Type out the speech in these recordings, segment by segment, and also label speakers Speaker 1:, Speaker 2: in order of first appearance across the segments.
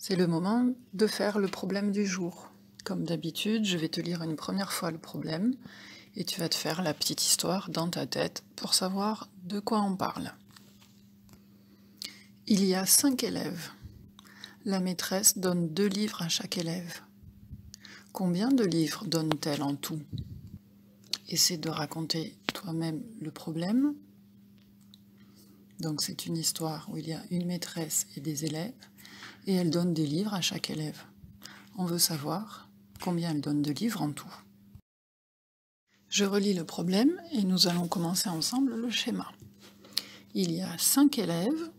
Speaker 1: C'est le moment de faire le problème du jour. Comme d'habitude, je vais te lire une première fois le problème et tu vas te faire la petite histoire dans ta tête pour savoir de quoi on parle. Il y a 5 élèves. La maîtresse donne 2 livres à chaque élève. Combien de livres donne-t-elle en tout? Essaie de raconter toi-même le problème. Donc c'est une histoire où il y a une maîtresse et des élèves, et elle donne des livres à chaque élève. On veut savoir combien elle donne de livres en tout. Je relis le problème et nous allons commencer ensemble le schéma. Il y a 5 élèves.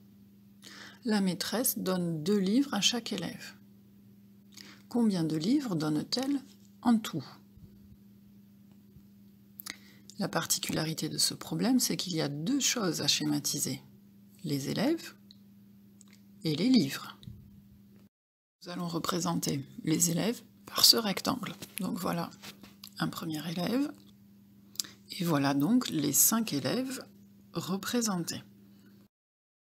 Speaker 1: La maîtresse donne 2 livres à chaque élève. Combien de livres donne-t-elle en tout? La particularité de ce problème, c'est qu'il y a 2 choses à schématiser. Les élèves et les livres. Nous allons représenter les élèves par ce rectangle. Donc voilà un premier élève. Et voilà donc les 5 élèves représentés.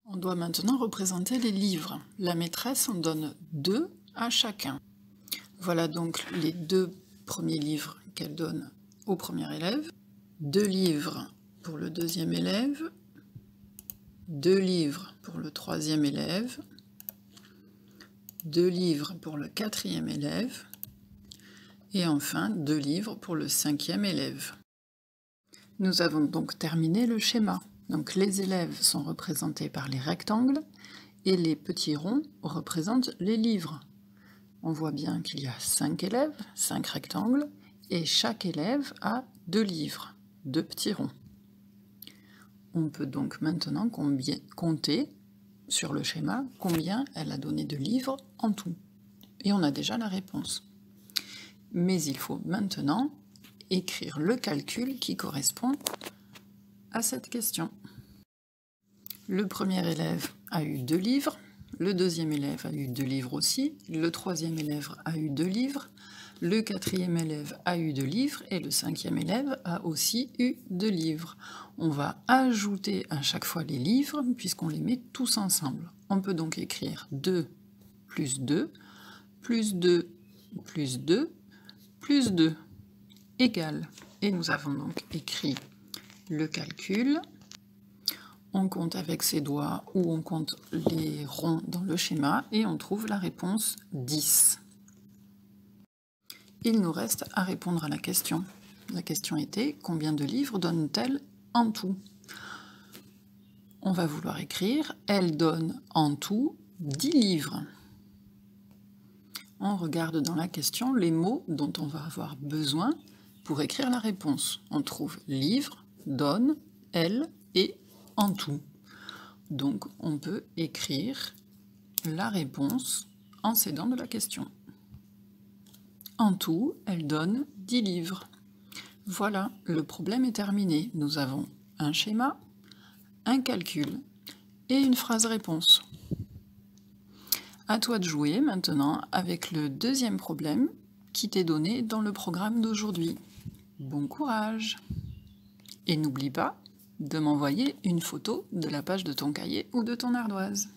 Speaker 1: On doit maintenant représenter les livres. La maîtresse en donne 2 à chacun. Voilà donc les 2 premiers livres qu'elle donne au premier élève. 2 livres pour le deuxième élève. 2 livres pour le troisième élève. 2 livres pour le quatrième élève. Et enfin 2 livres pour le 5e élève. Nous avons donc terminé le schéma. Donc les élèves sont représentés par les rectangles et les petits ronds représentent les livres. On voit bien qu'il y a 5 élèves, 5 rectangles, et chaque élève a 2 livres, 2 petits ronds. On peut donc maintenant compter sur le schéma combien elle a donné de livres en tout. Et on a déjà la réponse. Mais il faut maintenant écrire le calcul qui correspond à cette question. Le premier élève a eu 2 livres, le deuxième élève a eu 2 livres aussi, le troisième élève a eu 2 livres, le quatrième élève a eu 2 livres et le 5e élève a aussi eu 2 livres. On va ajouter à chaque fois les livres puisqu'on les met tous ensemble. On peut donc écrire 2 plus 2 plus 2 plus 2 plus 2 égale. Et nous avons donc écrit le calcul. On compte avec ses doigts ou on compte les ronds dans le schéma et on trouve la réponse 10. Il nous reste à répondre à la question. La question était: combien de livres donne-t-elle en tout? On va vouloir écrire: elle donne en tout 10 livres. On regarde dans la question les mots dont on va avoir besoin pour écrire la réponse. On trouve livre, donne, elle et en tout. Donc on peut écrire la réponse en s'aidant de la question. En tout, elle donne 10 livres. Voilà, le problème est terminé. Nous avons un schéma, un calcul et une phrase réponse. À toi de jouer maintenant avec le deuxième problème qui t'est donné dans le programme d'aujourd'hui. Bon courage! Et n'oublie pas de m'envoyer une photo de la page de ton cahier ou de ton ardoise.